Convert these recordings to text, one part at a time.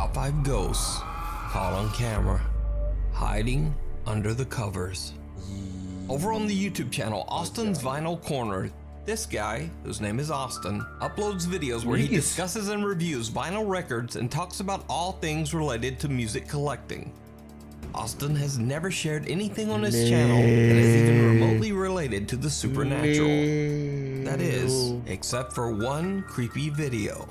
top 5 ghosts caught on camera, hiding under the covers. Over on the YouTube channel Austin's Vinyl Corner, this guy, whose name is Austin, uploads videos where he discusses and reviews vinyl records and talks about all things related to music collecting. Austin has never shared anything on his channel that is even remotely related to the supernatural. That is, except for one creepy video.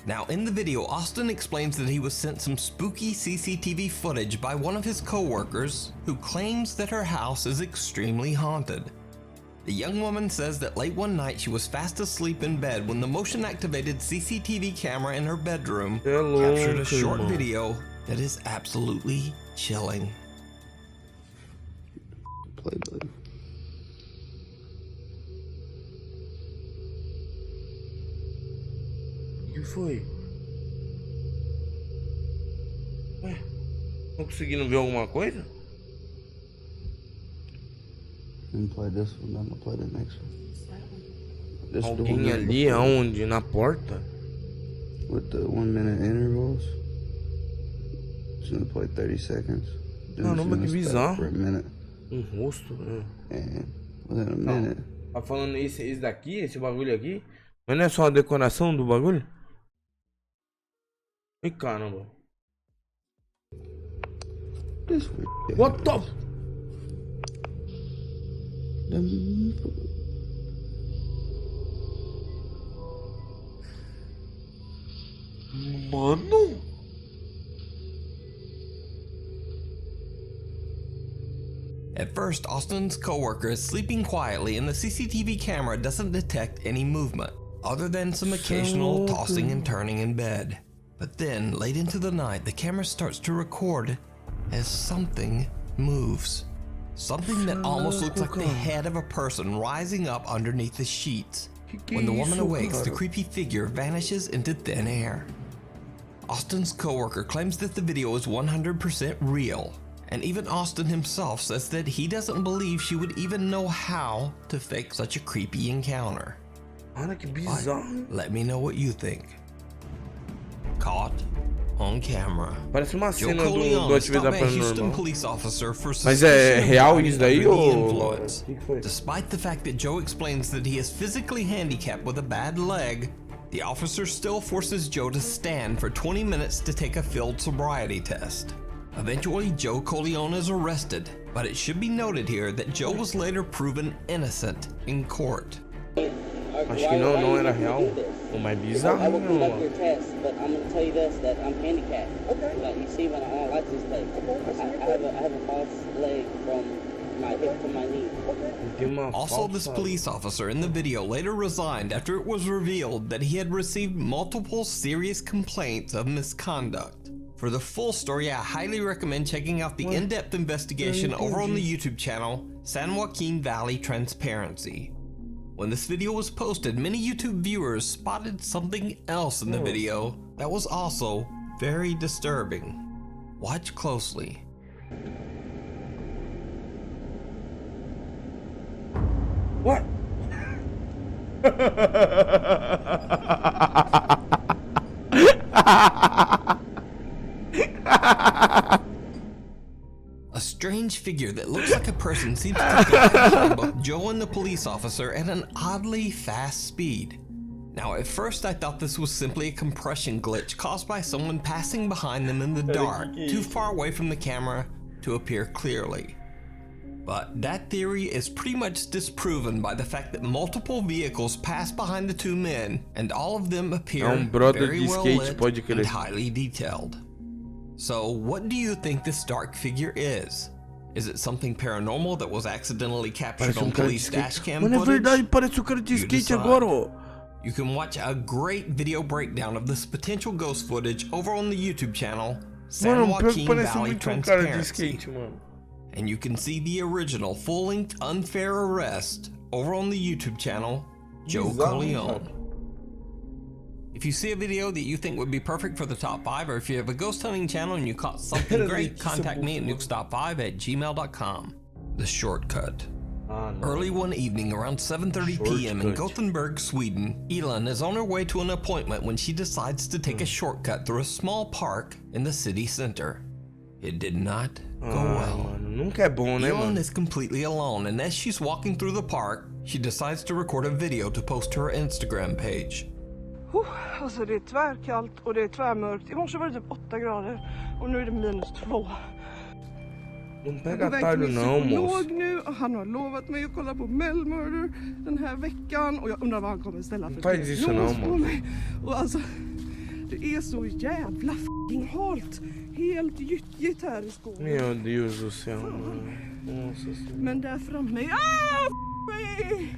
Now in the video, Austin explains that he was sent some spooky CCTV footage by one of his co-workers who claims that her house is extremely haunted. The young woman says that late one night she was fast asleep in bed when the motion-activated CCTV camera in her bedroom captured a short video that is absolutely chilling. Play button. O que foi? Ué, não conseguindo ver alguma coisa? Didn't play this one, I'm gonna play the next one. This Alguém ali aonde? Na porta? with the 1 minute intervals. It's gonna play 30 seconds. Caramba, que bizarro. For a minute. Rosto, né? And within a minute. Tá falando esse daqui, esse bagulho aqui? Mas não é só a decoração do bagulho? Ih, caramba. This weird. What the? Mano. At first, Austin's coworker is sleeping quietly and the CCTV camera doesn't detect any movement, other than some occasional tossing and turning in bed. But then, late into the night, the camera starts to record as something moves. Something that almost looks like the head of a person rising up underneath the sheets. When the woman awakes, the creepy figure vanishes into thin air. Austin's coworker claims that the video is 100% real. And even Austin himself says that he doesn't believe she would even know how to fake such a creepy encounter. Olha que bizarro. Let me know what you think. Caught on camera. Parece uma Joe cena do Coleon Atividade stopped a Houston Paranormal. police officer for Mas é suspicion of real driving isso daí under the ou... influence. O que foi? Despite the fact that Joe explains that he is physically handicapped with a bad leg, the officer still forces Joe to stand for 20 minutes to take a field sobriety test. Eventually, Joe Coleon is arrested, but it should be noted here that Joe was later proven innocent in court. Acho que não era real. O mais bizarro, I will conduct não. your test, but I'm going to tell you this, that I'm handicapped. Okay. Like you see when I'm on license plate, I have a false leg from my hip to my knee. Tem uma Also, this falsa- police officer in the video later resigned after it was revealed that he had received multiple serious complaints of misconduct. For the full story, I highly recommend checking out the in-depth investigation over on the YouTube channel San Joaquin Valley Transparency. When this video was posted, many YouTube viewers spotted something else in the video that was also very disturbing. Watch closely. What? A strange figure that looks like a person seems to glide behind both Joe and the police officer at an oddly fast speed. Now, at first I thought this was simply a compression glitch caused by someone passing behind them in the dark, too far away from the camera to appear clearly. But that theory is pretty much disproven by the fact that multiple vehicles pass behind the two men, and all of them appear very well lit and highly detailed. So, what do you think this dark figure is? Is it something paranormal that was accidentally captured on police dash cam Mano, é footage? verdade, parece o cara de skate agora, ó. You can watch a great video breakdown of this potential ghost footage over on the YouTube channel San Mano, pior que Joaquin parece Valley muito um cara de Transparency. skate, mano. And you can see the original full-length unfair arrest over on the YouTube channel Joe Coleon. If you see a video that you think would be perfect for the top 5, or if you have a ghost hunting channel and you caught something great, contact me at nukestop5@gmail.com. The shortcut. Early one evening around 7:30 p.m. in Gothenburg, Sweden, Elin is on her way to an appointment when she decides to take a shortcut through a small park in the city center. It did not go well. Mano, nunca é bom, né, Elin mano? is completely alone, and as she's walking through the park, she decides to record a video to post to her Instagram page. Alltså det är tvärkallt och det är tvärmörkt. I morse var det typ 8 grader och nu är det -2. Não pega atalho não, moço. Nu och han har lovat mig att kolla på Mel Murder den här veckan och jag undrar vad han kommer ställa för diagnos på mig. Och alltså det är så jävla f***ing halt. Helt gyttjigt här i Skåne. Meu Deus do céu, mano. Nossa senhora. Men där framme, mig!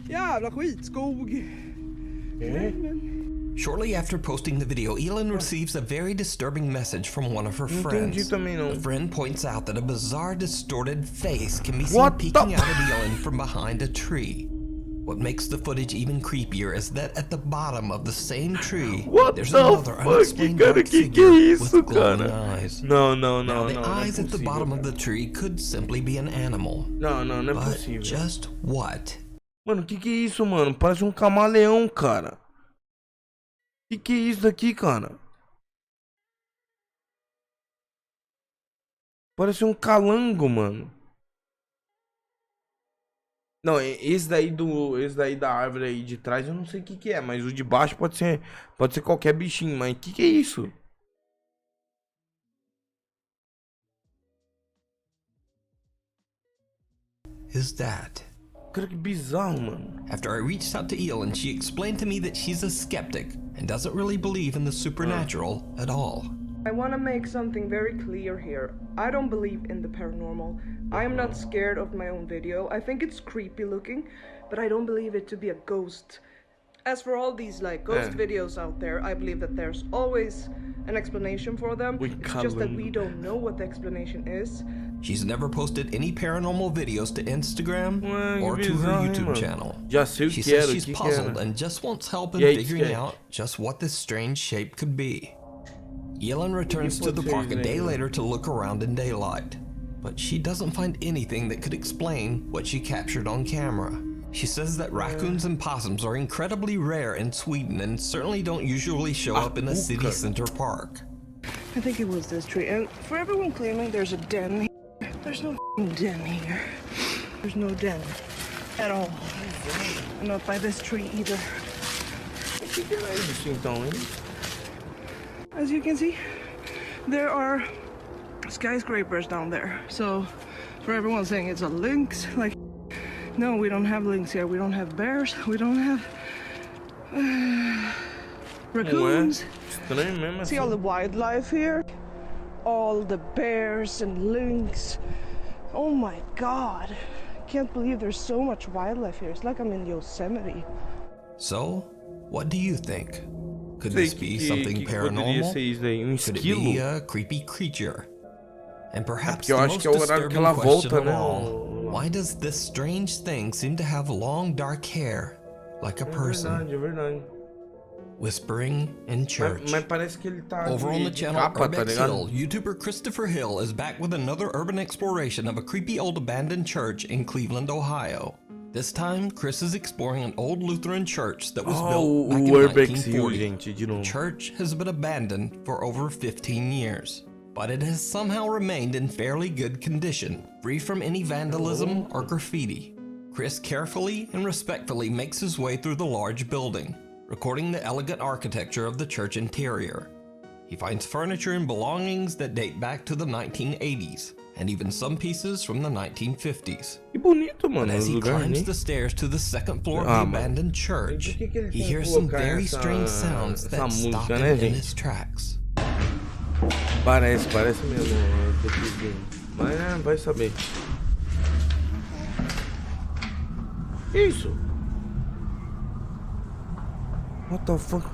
Jävla skitskog. Shortly after posting the video, Elin receives a very disturbing message from one of her friends. The friend points out that a bizarre, distorted face can be seen peeking out at Elin from behind a tree. What makes the footage even creepier is that at the bottom of the same tree, there's another unexplained dark figure with glowing eyes. No. Now, the eyes at the bottom of the tree could simply be an animal. Não é But possível. just what? Mano, que é isso, mano? Parece um camaleão, cara. Que é isso daqui, cara? Parece um calango, mano. Não, esse daí da árvore aí de trás eu não sei o que é, mas o de baixo pode ser qualquer bichinho, mas que é isso? Is that? Cara, que bizarro, mano. After I reached out to Elin, she explained to me that she's a skeptic and doesn't really believe in the supernatural at all. I want to make something very clear here. I don't believe in the paranormal. I am not scared of my own video. I think it's creepy looking, but I don't believe it to be a ghost. As for all these like ghost videos out there, I believe that there's always an explanation for them. It's just that we don't know what the explanation is. She's never posted any paranormal videos to Instagram or to her YouTube channel. She says she's puzzled and just wants help in figuring out just what this strange shape could be. Elin returns to the park a day later to look around in daylight, but she doesn't find anything that could explain what she captured on camera. She says that raccoons and possums are incredibly rare in Sweden and certainly don't usually show up in a city center park. I think it was this tree, and for everyone claiming there's a den here, there's no den here. There's no den at all. And not by this tree either. As you can see, there are skyscrapers down there. So for everyone saying it's a lynx, like, no, we don't have lynx here. We don't have bears. We don't have raccoons. See all the wildlife here? All the bears and lynx. Oh my god. I can't believe there's so much wildlife here. It's like I'm in Yosemite. So, what do you think? Could this be something paranormal? Could it be a creepy creature? And perhaps the most disturbing question of all, why does this strange thing seem to have long dark hair, like a person? Whispering in church. Over on the channel Urbex Hill, YouTuber Christopher Hill is back with another urban exploration of a creepy old abandoned church in Cleveland, Ohio. This time, Chris is exploring an old Lutheran church that was built back in 1940. The church has been abandoned for over 15 years, but it has somehow remained in fairly good condition, free from any vandalism or graffiti. Chris carefully and respectfully makes his way through the large building, recording the elegant architecture of the church interior. He finds furniture and belongings that date back to the 1980s, and even some pieces from the 1950s. But as he climbs the stairs to the second floor of the abandoned church, he hears some very strange sounds that stop him in his tracks. Parece mesmo. Mas vai saber. Isso? What the fuck?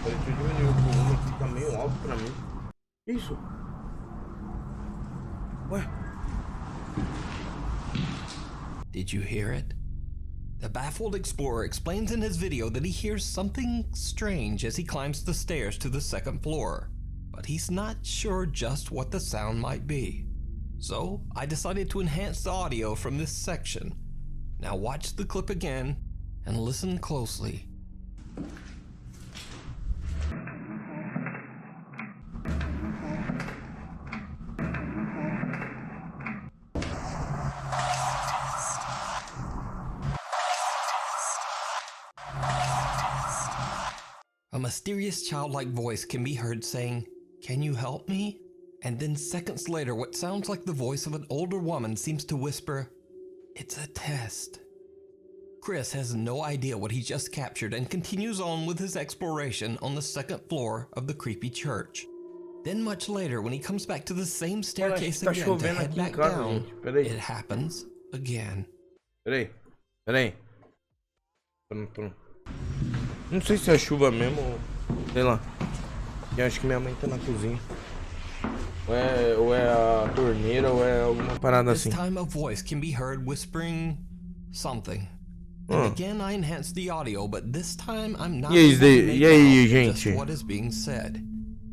Deixa eu diminuir o volume aqui, tá meio alto pra mim. Isso? Ué? Did you hear it? The baffled explorer explains in his video that he hears something strange as he climbs the stairs to the second floor, but he's not sure just what the sound might be. So I decided to enhance the audio from this section. Now watch the clip again and listen closely. A mysterious childlike voice can be heard saying, "Can you help me?" And then seconds later, what sounds like the voice of an older woman seems to whisper, "It's a test." Chris has no idea what he just captured and continues on with his exploration on the second floor of the creepy church. Then much later, when he comes back to the same staircase again to head back down, it happens again. Peraí. Não sei se é chuva mesmo ou sei lá. Eu acho que minha mãe tá na cozinha. Ou é a torneira ou é alguma parada assim. This time a voice can be heard whispering something. And again I enhanced the audio, but this time I'm not able to make out just what is being said.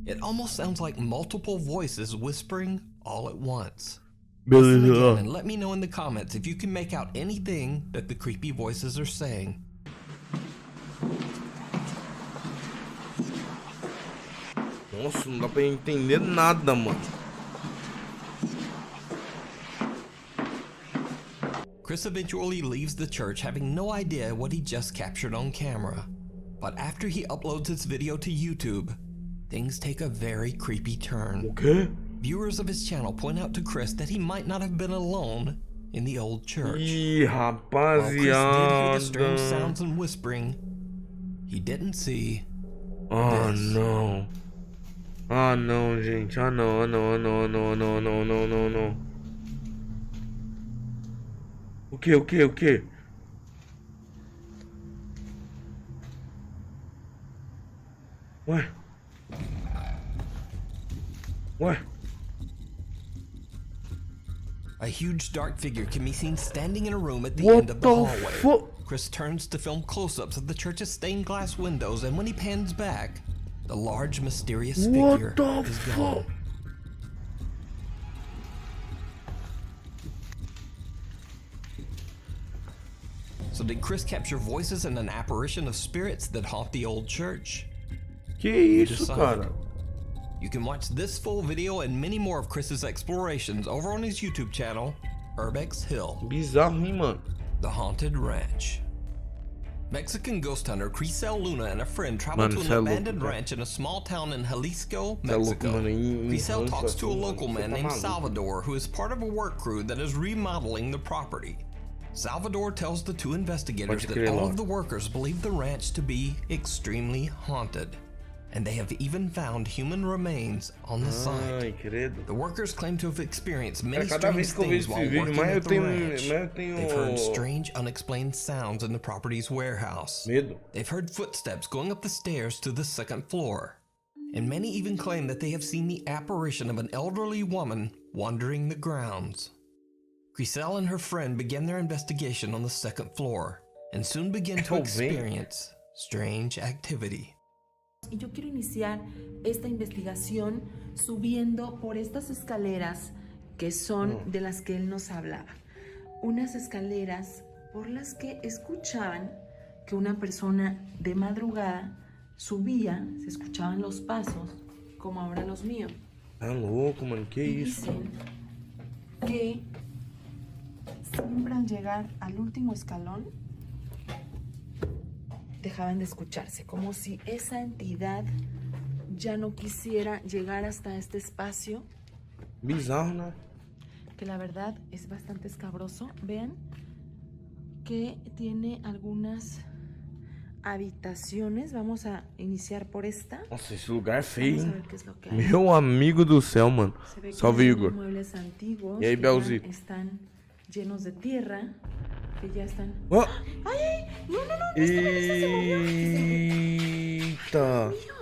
It almost sounds like multiple voices whispering all at once. Listen again and let me know in the comments if you can make out anything that the creepy voices are saying. Nossa, não dá pra entender nada, mano. Chris eventually leaves the church having no idea what he just captured on camera. But after he uploads his video to YouTube, things take a very creepy turn. Okay. Viewers of his channel point out to Chris that he might not have been alone in the old church. Ih, While Chris did hear the rapaziada. strange sounds and whispering, he didn't see Oh this. não. Ah não, gente. Ah não. O que? Ué? A huge dark figure can be seen standing in a room at the What end of the the hallway. fuck? Chris turns to film close-ups of the church's stained glass windows, and when he pans back, the large mysterious figure What the is fuck? gone. So did Chris capture voices and an apparition of spirits that haunt the old church? Que isso, decide. cara? You can watch this full video and many more of Chris's explorations over on his YouTube channel, Urbex Hill, Bizarro, hein, mano? The Haunted Ranch. Mexican ghost hunter Crisel Luna and a friend travel to an abandoned ranch in a small town in Jalisco, Mexico. Crisel talks to a local man named Salvador, who is part of a work crew that is remodeling the property. Salvador tells the two investigators that all of the workers believe the ranch to be extremely haunted, and they have even found human remains on the site. Ai, credo. The workers claim to have experienced many Cada strange vez que eu vejo things while esse vídeo, working mais eu at the ranch. tenho They've heard strange, unexplained sounds in the property's warehouse. medo. They've heard footsteps going up the stairs to the second floor. And many even claim that they have seen the apparition of an elderly woman wandering the grounds. Crisel and her friend began their investigation on the second floor and soon began to experience strange activity. Y yo quiero iniciar esta investigación subiendo por estas escaleras que son de las que él nos hablaba. Unas escaleras por las que escuchaban que una persona de madrugada subía, se escuchaban los pasos, como ahora los míos. Tá louco, mano, que Y isso? dicen que siempre al llegar al último escalón dejaban de escucharse, como si esa entidad ya no quisiera llegar hasta este espacio, Bizarro, né? que la verdad es bastante escabroso. Vean que tiene algunas habitaciones. Vamos a iniciar por esta. Nossa, esse lugar é feio, Vamos a hein? ver qué es lo que hay. Meu amigo do céu, mano. Se ve que Salve, hay Igor. muebles antiguos Y ahí que ya Belzito. están llenos de tierra, que ya están... Oh! ¡Ay! No, esta se movió. Eita! Mío,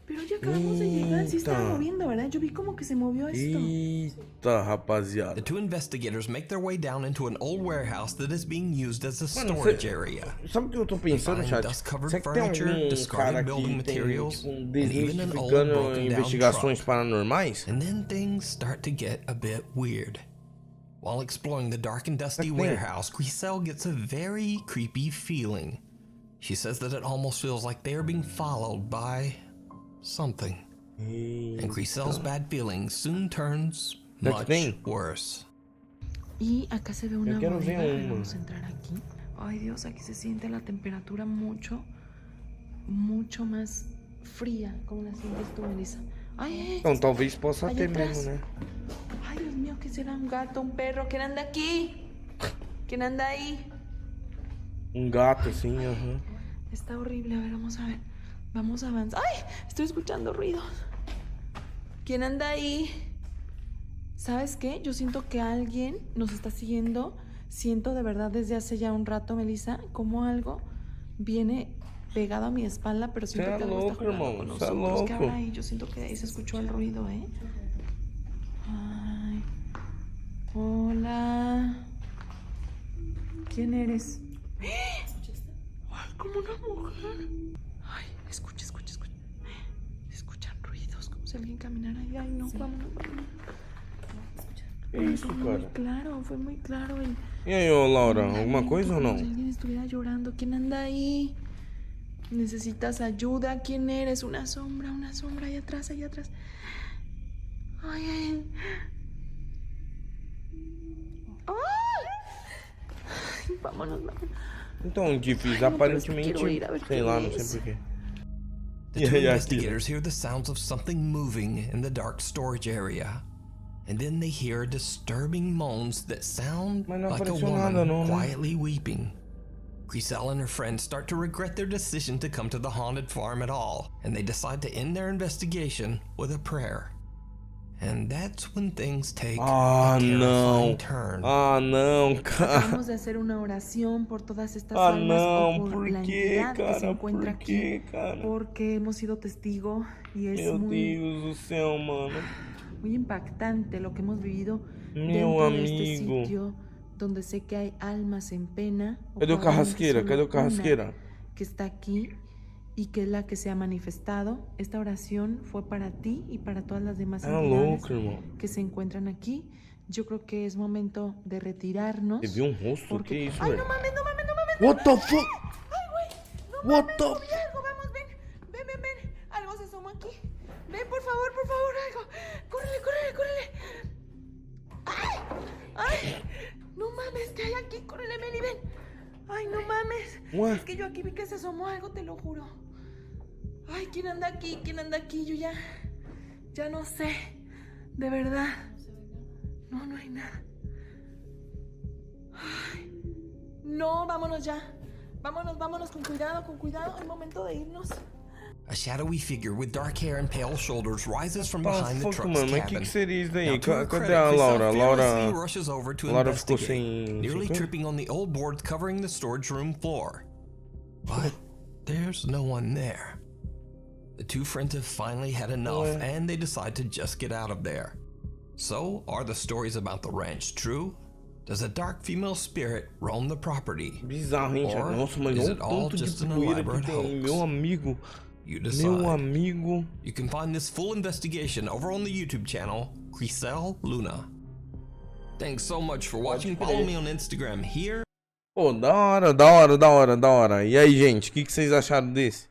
pero ya acabamos de llegar. Sí estaba moviendo, ¿verdad? Yo vi como que se movió esto. Eita, rapaziada. The two investigators make their way down into an old warehouse that is being used as a storage area. Sabe o que eu tô pensando, chat? Será que tem algum cara que tem tipo, um desmistificando investigações paranormais? And then things start to get a bit weird. While exploring the dark and dusty warehouse, Griselle gets a very creepy feeling. She says that it almost feels like they are being followed by something. And Griselle's bad feeling soon turns much worse. Y acá se ve una bodega. Vamos a entrar aquí. Ay Dios, aquí se siente la temperatura mucho más fría, como la sientes tú, Melissa. Ay, então talvez possa ter mesmo, né? Ay Dios mío, ¿qué será? ¿Un gato, un perro? ¿Quién anda aquí? ¿Quién anda ahí? Un gato, assim, Está horrible, a ver, vamos a ver. Vamos a avanzar. ¡Ay! Estoy escuchando ruidos. ¿Quién anda ahí? ¿Sabes qué? Yo siento que alguien nos está siguiendo. Siento de verdad desde hace ya un rato, Melissa, como algo viene pegado a mi espalda, pero siento que algo está jugando con nosotros. ¿Qué habrá ahí? Yo siento que ahí se escuchó el ruido, ¿eh? Ay. Hola. ¿Quién eres? ¡Ay, como una mujer! Ay, escucha. Escuchan ruidos, como si alguien caminara ahí. Ay, no, vámonos. Isso, cara. Fue muy claro. E aí, ô Laura, alguma coisa ou não? Si alguien estuviera llorando, ¿quién anda ahí? ¿Necesitas ayuda? ¿Quién eres? Una sombra ahí atrás. Ay. Vámonos. Então, difícil, aparentemente, sei lá, não sei porquê. The two investigators hear the sounds of something moving in the dark storage area. And then they hear disturbing moans that sound like a woman quietly weeping. Griselle and her friends start to regret their decision to come to the haunted farm at all, and they decide to end their investigation with a prayer. And that's when things take a terrifying turn. Não, cara. Vamos a hacer una oración por todas estas almas o por la entidad que se encuentra aquí, porque hemos sido testigo y es Deus do céu, mano. Muy impactante lo que hemos vivido Meu dentro de este amigo. sitio donde sé que hay almas en pena. Cadê o Carrasqueira? Cadê o Carrasqueira? Que está aquí y que es la que se ha manifestado. Esta oración fue para ti y para todas las demás entidades que se encuentran aquí. Yo creo que es momento de retirarnos. Você viu um rosto? Que isso, Ay, velho? no mames. What the fuck? Ay, güey. No What mames, the vi algo. Vamos, ven. Algo se asomó aquí. Ven, por favor, algo. Córrele. Ay, no mames, ¿qué hay aquí? Córrele, Meli, ven. Ay, no mames. What? Es que yo aquí vi que se asomó algo, te lo juro. Ay, ¿quién anda aquí? Yo ya no sé. De verdad. No hay nada. Ay, no, vámonos ya. Vámonos con cuidado. Es momento de irnos. A shadowy figure with dark hair and pale shoulders rises from behind the truck's mano, mas cabin. que seria isso daí? Now, to her Cadê credit, a Laura? Griselle fearlessly rushes over to Laura ficou investigate, sem... nearly tripping on the old boards covering the storage room floor. But there's no one there. The two friends have finally had enough, and they decide to just get out of there. So, are the stories about the ranch true? Does a dark female spirit roam the property? Bizarro, hein, Or nossa, mas is olha it o all tanto de just an poeira elaborate que tem, hoax? meu amigo. You decide. Meu amigo. You can find this full investigation over on the YouTube channel, Griselle Luna. Thanks so much for watching. Follow me on Instagram here. Pô, da hora. E aí, gente, o que vocês acharam desse?